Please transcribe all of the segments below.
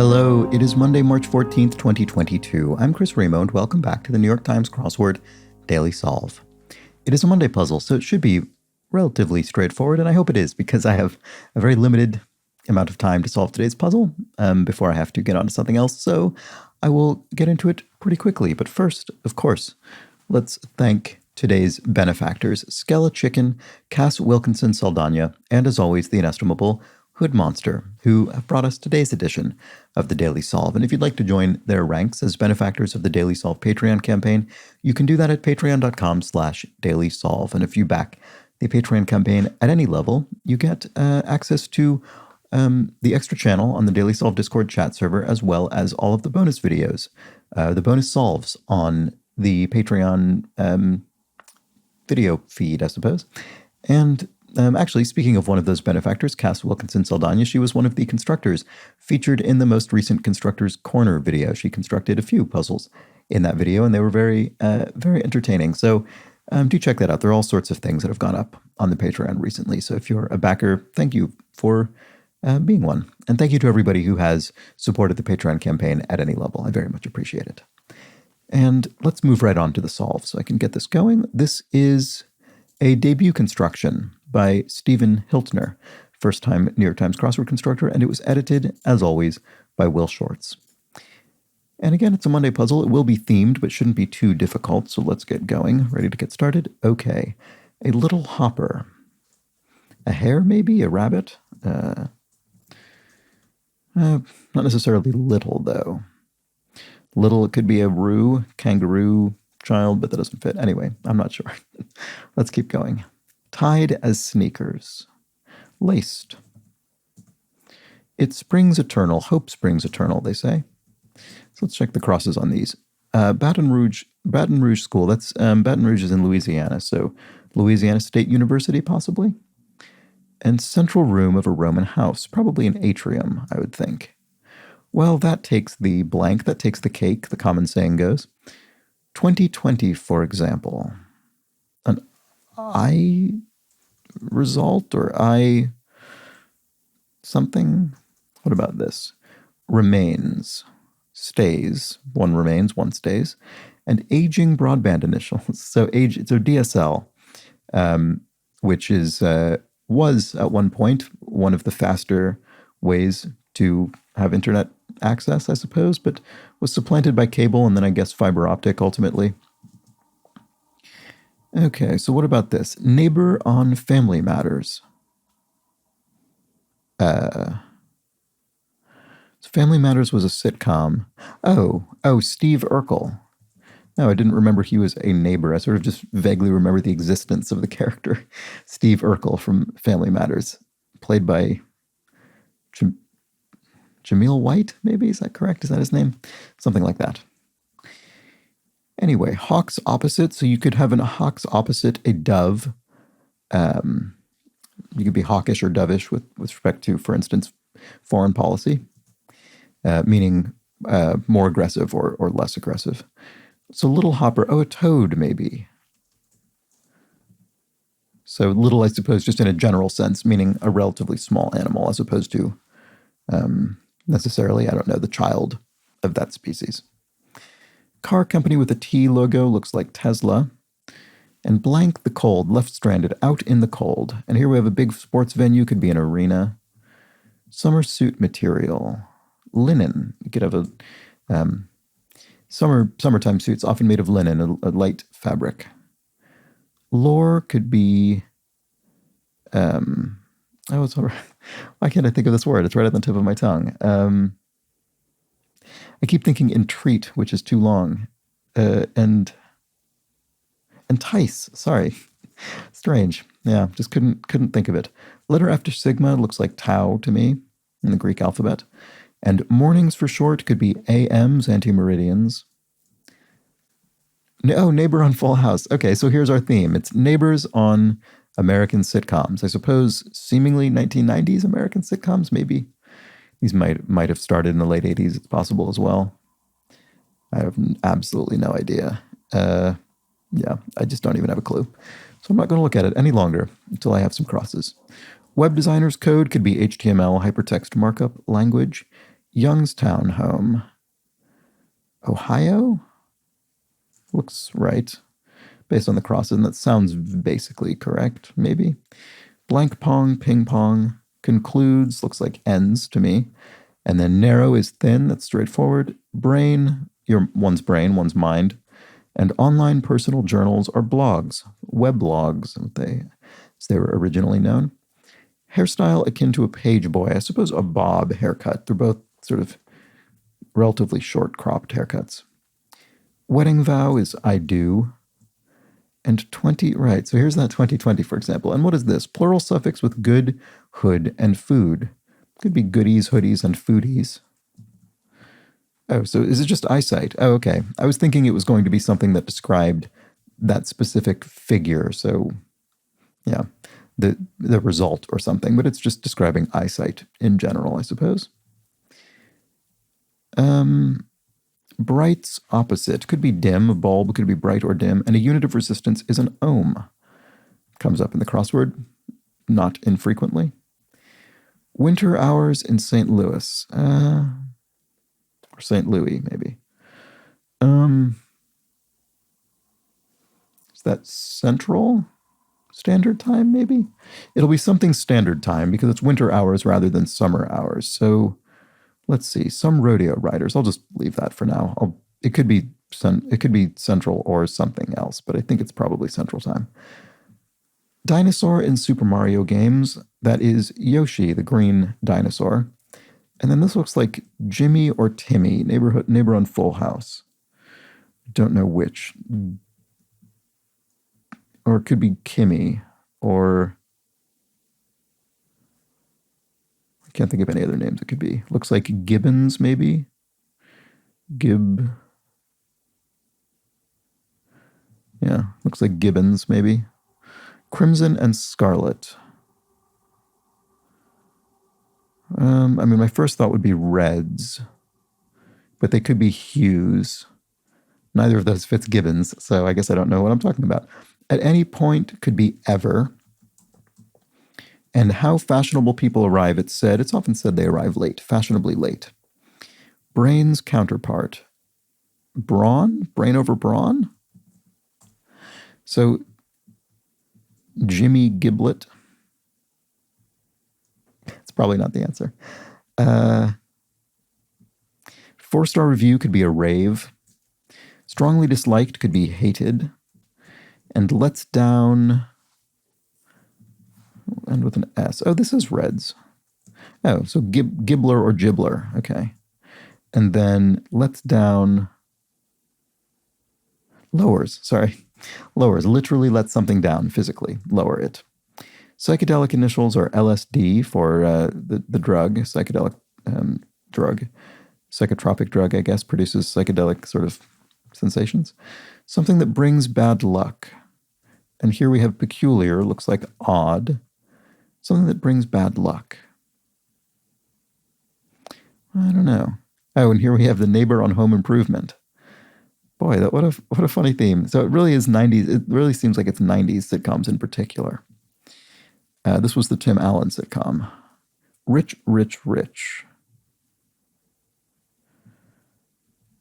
Hello, it is Monday, March 14th, 2022. I'm Chris Remo, and welcome back to the New York Times Crossword Daily Solve. It is a Monday puzzle, so it should be relatively straightforward, and I hope it is, because I have a very limited amount of time to solve today's puzzle before I have to get on to something else, so I will get into it pretty quickly. But first, of course, let's thank today's benefactors, Skella Chicken, Cass Wilkinson Saldana, and as always, the inestimable Hood Monster, who have brought us today's edition of the Daily Solve. And if you'd like to join their ranks as benefactors of the Daily Solve Patreon campaign, you can do that at patreon.com/dailysolve. And if you back the Patreon campaign at any level, you get access to the extra channel on the Daily Solve Discord chat server, as well as all of the bonus videos, the bonus solves on the Patreon video feed, I suppose. And actually, speaking of one of those benefactors, Cass Wilkinson Saldana, she was one of the constructors featured in the most recent Constructors Corner video. She constructed a few puzzles in that video, and they were very, very entertaining. So do check that out. There are all sorts of things that have gone up on the Patreon recently. So if you're a backer, thank you for being one. And thank you to everybody who has supported the Patreon campaign at any level. I very much appreciate it. And let's move right on to the solve so I can get this going. This is a debut construction by Stephen Hiltner, first-time New York Times crossword constructor, and it was edited, as always, by Will Shorts. And again, it's a Monday puzzle. It will be themed, but shouldn't be too difficult, so let's get going. Ready to get started? Okay. A little hopper. A hare, maybe? A rabbit? Not necessarily little, though. Little, it could be a kangaroo child, but that doesn't fit. Anyway, I'm not sure. Let's keep going. Tied as sneakers. Laced. It springs eternal. Hope springs eternal, they say. So let's check the crosses on these. Baton Rouge School. That's Baton Rouge is in Louisiana, so Louisiana State University, possibly. And central room of a Roman house. Probably an atrium, I would think. Well, that takes the blank. That takes the cake, the common saying goes. 2020, for example. An I result or I something? What about this? Remains. Stays. One remains, one stays. And aging broadband initials. So DSL, which was at one point one of the faster ways to have internet access, I suppose, but was supplanted by cable and then I guess fiber optic ultimately. Okay, so what about this? Neighbor on Family Matters. So Family Matters was a sitcom. Oh, Steve Urkel. No, I didn't remember he was a neighbor. I sort of just vaguely remember the existence of the character Steve Urkel from Family Matters, played by Jameel White, maybe? Is that correct? Is that his name? Something like that. Anyway, hawk's opposite. So you could have a hawk's opposite a dove. You could be hawkish or dovish with respect to, for instance, foreign policy, meaning more aggressive or less aggressive. So little hopper. Oh, a toad, maybe. So little, I suppose, just in a general sense, meaning a relatively small animal as opposed to necessarily, I don't know, the child of that species. Car company with a T logo looks like Tesla. And blank the cold, left stranded, out in the cold. And here we have a big sports venue, could be an arena. Summer suit material. Linen. You could have a summertime suits often made of linen, a light fabric. Lore could be it's all right. Why can't I think of this word? It's right at the tip of my tongue. I keep thinking entreat, which is too long. And entice. Sorry. Strange. Yeah, just couldn't think of it. Letter after sigma looks like tau to me in the Greek alphabet. And mornings for short could be AMs, anti-meridians. Oh, Neighbor on Full House. Okay, so here's our theme. It's neighbors on American sitcoms. I suppose seemingly 1990s American sitcoms, maybe. These might have started in the late 80s. It's possible as well. I have absolutely no idea. Yeah, I just don't even have a clue. So I'm not going to look at it any longer until I have some crosses. Web designer's code could be HTML hypertext markup language. Youngstown home. Ohio? Looks right. Based on the crosses, and that sounds basically correct, maybe. Blank pong, ping pong. Concludes, looks like ends to me. And then narrow is thin, that's straightforward. Brain, one's brain, one's mind. And online personal journals are blogs, weblogs, as they were originally known. Hairstyle akin to a page boy, I suppose a bob haircut. They're both sort of relatively short cropped haircuts. Wedding vow is I do. And 20, right, so here's that 2020, for example. And what is this? Plural suffix with good, hood, and food. Could be goodies, hoodies, and foodies. Oh, so is it just eyesight? Oh, okay. I was thinking it was going to be something that described that specific figure. So, yeah, the result or something. But it's just describing eyesight in general, I suppose. Bright's opposite. Could be dim, a bulb could be bright or dim, and a unit of resistance is an ohm. Comes up in the crossword, not infrequently. Winter hours in St. Louis. Or St. Louis, maybe. Is that Central Standard Time, maybe? It'll be something Standard Time because it's winter hours rather than summer hours. So let's see, some rodeo riders. I'll just leave that for now. It could be Central or something else, but I think it's probably Central Time. Dinosaur in Super Mario games. That is Yoshi, the green dinosaur. And then this looks like Jimmy or Timmy, neighbor on Full House. Don't know which. Or it could be Kimmy, or I can't think of any other names it could be. Looks like Gibbons, maybe? Yeah, looks like Gibbons, maybe. Crimson and Scarlet. My first thought would be reds, but they could be hues. Neither of those fits Gibbons, so I guess I don't know what I'm talking about. At any point could be ever. And how fashionable people arrive, it's often said they arrive late, fashionably late. Brain's counterpart. Brawn? Brain over brawn? So, Jimmy Giblet. It's probably not the answer. 4-star review could be a rave. Strongly disliked could be hated. And lets down... and with an S. Oh, this is reds. Oh, so Gibbler or Gibbler. Okay. And then lets down... lowers. Literally lets something down physically. Lower it. Psychedelic initials are LSD for the drug. Psychedelic drug. Psychotropic drug, I guess, produces psychedelic sort of sensations. Something that brings bad luck. And here we have peculiar, looks like odd. Something that brings bad luck. I don't know. Oh, and here we have the neighbor on Home Improvement. Boy, what a funny theme. So it really is 90s. It really seems like it's 90s sitcoms in particular. This was the Tim Allen sitcom. Rich, Rich, Rich.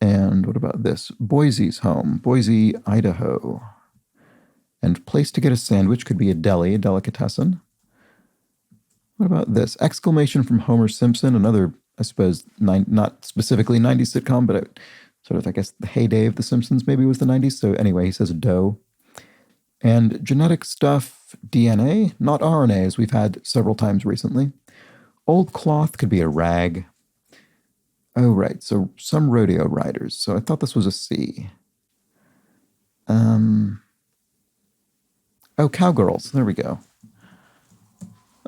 And what about this? Boise's Home. Boise, Idaho. And place to get a sandwich could be a deli, a delicatessen. What about this? Exclamation from Homer Simpson, another, I suppose, not specifically 90s sitcom, but I guess, the heyday of The Simpsons maybe was the 90s. So anyway, he says dough. And genetic stuff, DNA, not RNA, as we've had several times recently. Old cloth could be a rag. Oh, right. So some rodeo riders. So I thought this was a C. Oh, cowgirls. There we go.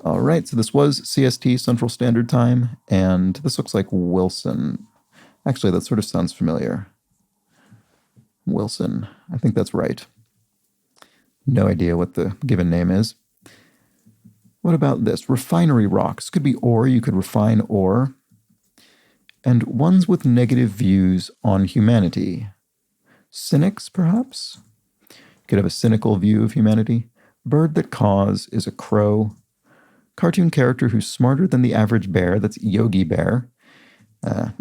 All right. So this was CST, Central Standard Time. And this looks like Wilson. Actually, that sort of sounds familiar. Wilson. I think that's right. No idea what the given name is. What about this? Refinery rocks. Could be ore. You could refine ore. And ones with negative views on humanity. Cynics, perhaps? You could have a cynical view of humanity. Bird that caws is a crow. Cartoon character who's smarter than the average bear. That's Yogi Bear.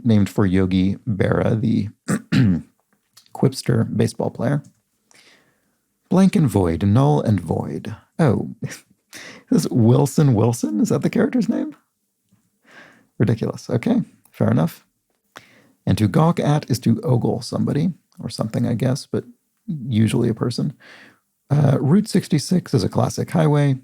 named for Yogi Berra, the Quipster baseball player. Blank and void, null and void. Oh, is Wilson Wilson? Is that the character's name? Ridiculous. Okay, fair enough. And to gawk at is to ogle somebody, or something, I guess, but usually a person. Route 66 is a classic highway.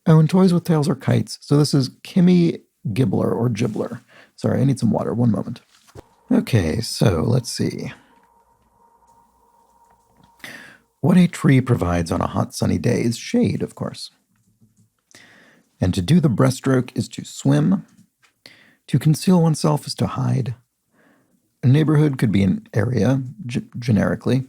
Oh, and toys with tails are kites. So this is Kimmy Gibbler or Gibbler. Sorry, I need some water. One moment. Okay, so let's see. What a tree provides on a hot sunny day is shade, of course. And to do the breaststroke is to swim. To conceal oneself is to hide. A neighborhood could be an area, generically.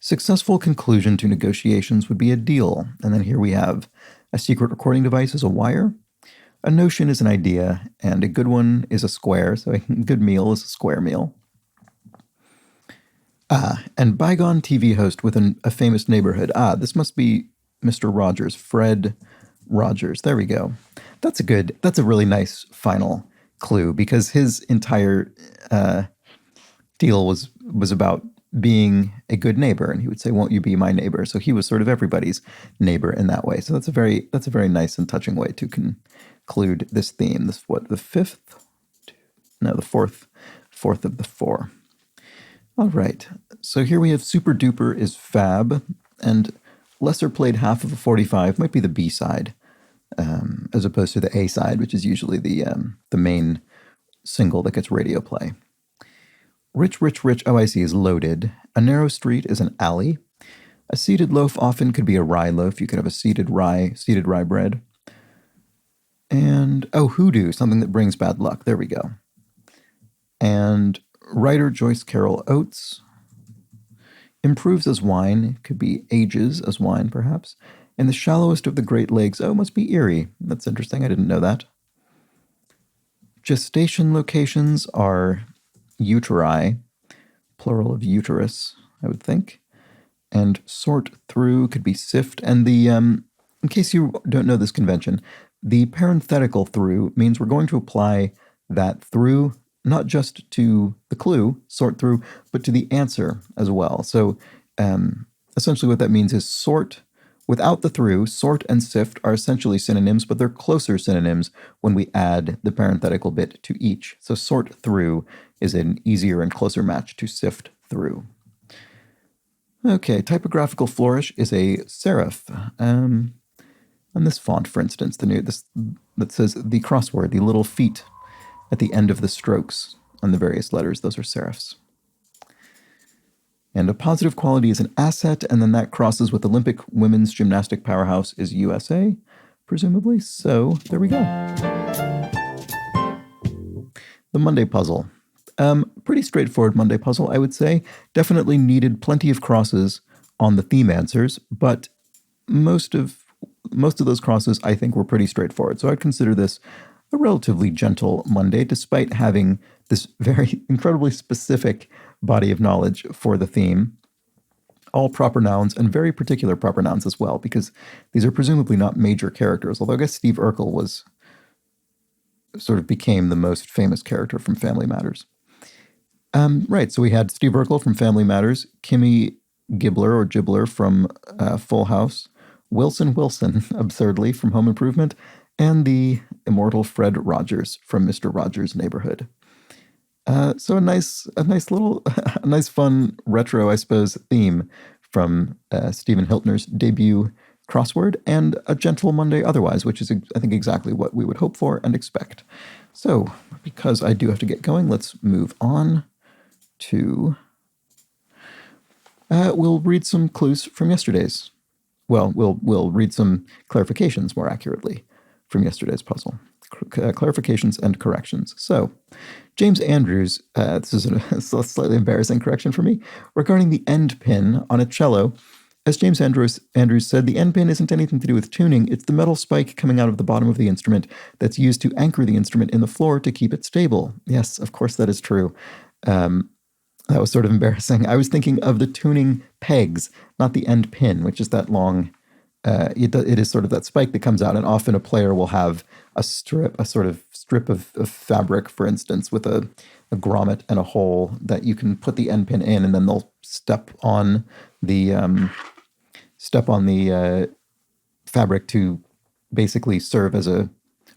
Successful conclusion to negotiations would be a deal. And then here we have a secret recording device is a wire. A notion is an idea, and a good one is a square. So a good meal is a square meal. And bygone TV host within a famous neighborhood. This must be Mr. Rogers, Fred Rogers. There we go. That's a really nice final clue, because his entire deal was about being a good neighbor, and he would say, "Won't you be my neighbor?" So he was sort of everybody's neighbor in that way. So that's a very nice and touching way to conclude this theme. This the fourth of the four. All right. So here we have Super Duper is fab, and lesser played half of a 45 might be the B side, as opposed to the A side, which is usually the main single that gets radio play. Rich, rich, rich, oh I see, is loaded. A narrow street is an alley. A seeded loaf often could be a rye loaf. You could have a seeded rye bread. And, hoodoo, something that brings bad luck. There we go. And writer Joyce Carol Oates. Improves as wine. Could be ages as wine, perhaps. And the shallowest of the Great Lakes. Oh, must be Erie. That's interesting. I didn't know that. Gestation locations are uteri, plural of uterus, I would think. And sort through could be sift. And the, in case you don't know this convention, the parenthetical through means we're going to apply that through not just to the clue, sort through, but to the answer as well. So essentially what that means is sort without the through. Sort and sift are essentially synonyms, but they're closer synonyms when we add the parenthetical bit to each. So sort through is an easier and closer match to sift through. Okay, typographical flourish is a serif. And this font, for instance, that says the crossword, the little feet at the end of the strokes on the various letters, those are serifs. And a positive quality is an asset, and then that crosses with Olympic women's gymnastic powerhouse is USA, presumably. So there we go. The Monday puzzle. Pretty straightforward Monday puzzle, I would say. Definitely needed plenty of crosses on the theme answers, but most of those crosses I think were pretty straightforward. So I'd consider this a relatively gentle Monday, despite having this very incredibly specific body of knowledge for the theme. All proper nouns and very particular proper nouns as well, because these are presumably not major characters, although I guess Steve Urkel became the most famous character from Family Matters. Right, so we had Steve Urkel from Family Matters, Kimmy Gibbler or Gibbler from Full House, Wilson Wilson, absurdly, from Home Improvement, and the immortal Fred Rogers from Mr. Rogers' Neighborhood. So a nice fun retro, I suppose, theme from Stephen Hiltner's debut Crossword, and a gentle Monday otherwise, which is, I think, exactly what we would hope for and expect. So, because I do have to get going, let's move on to... we'll read some clues from yesterday's. Well, we'll read some clarifications, more accurately, from yesterday's puzzle. Clarifications and corrections. So, James Andrews, this is a slightly embarrassing correction for me, regarding the end pin on a cello. As James Andrews said, the end pin isn't anything to do with tuning. It's the metal spike coming out of the bottom of the instrument that's used to anchor the instrument in the floor to keep it stable. Yes, of course that is true. That was sort of embarrassing. I was thinking of the tuning pegs, not the end pin, which is that long it is sort of that spike that comes out, and often a player will have a sort of strip of fabric, for instance, with a grommet and a hole that you can put the end pin in, and then they'll step on the fabric to basically serve as a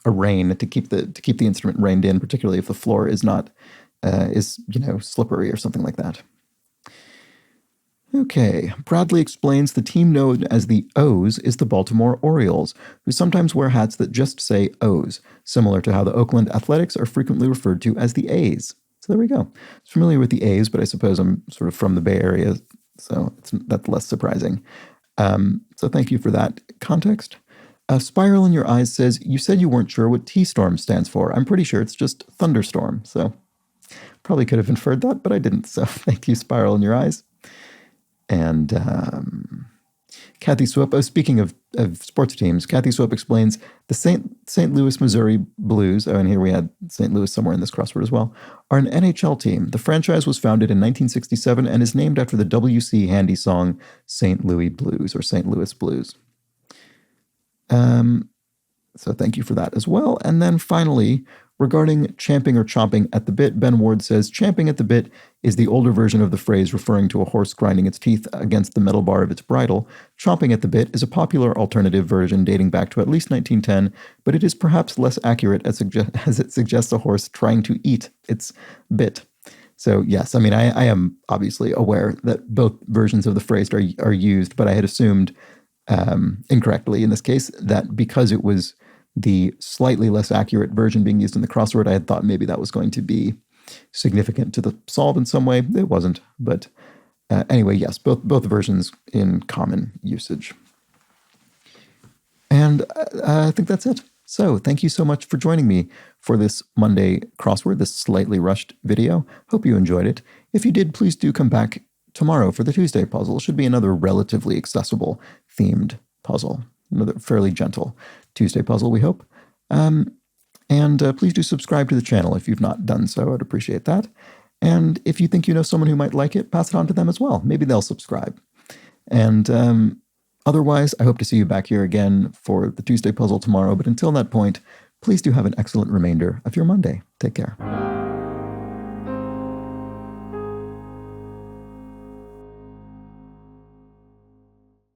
rein to keep the instrument reined in, particularly if the floor is not slippery or something like that. Okay, Bradley explains the team known as the O's is the Baltimore Orioles, who sometimes wear hats that just say O's, similar to how the Oakland Athletics are frequently referred to as the A's. So there we go. I'm familiar with the A's, but I suppose I'm sort of from the Bay Area, so that's less surprising. So thank you for that context. Spiral in Your Eyes says, you said you weren't sure what T-Storm stands for. I'm pretty sure it's just thunderstorm, so probably could have inferred that, but I didn't, so thank you, Spiral in Your Eyes. And Kathy Swope, speaking of sports teams, Kathy Swope explains the St. Louis, Missouri Blues, and here we had St. Louis somewhere in this crossword as well, are an NHL team. The franchise was founded in 1967 and is named after the W.C. Handy song St. Louis Blues or St. Louis Blues. So thank you for that as well. And then finally, regarding champing or chomping at the bit, Ben Ward says, champing at the bit is the older version of the phrase referring to a horse grinding its teeth against the metal bar of its bridle. Chomping at the bit is a popular alternative version dating back to at least 1910, but it is perhaps less accurate as it suggests a horse trying to eat its bit. So yes, I mean, I am obviously aware that both versions of the phrase are used, but I had assumed incorrectly in this case that because it was the slightly less accurate version being used in the crossword, I had thought maybe that was going to be significant to the solve in some way. It wasn't, but anyway, yes, both versions in common usage. And I think that's it. So thank you so much for joining me for this Monday crossword, this slightly rushed video. Hope you enjoyed it. If you did, please do come back tomorrow for the Tuesday puzzle. It should be another relatively accessible themed puzzle, another fairly gentle Tuesday puzzle, we hope. And please do subscribe to the channel if you've not done so. I'd appreciate that. And if you think you know someone who might like it, pass it on to them as well. Maybe they'll subscribe. And otherwise, I hope to see you back here again for the Tuesday puzzle tomorrow. But until that point, please do have an excellent remainder of your Monday. Take care.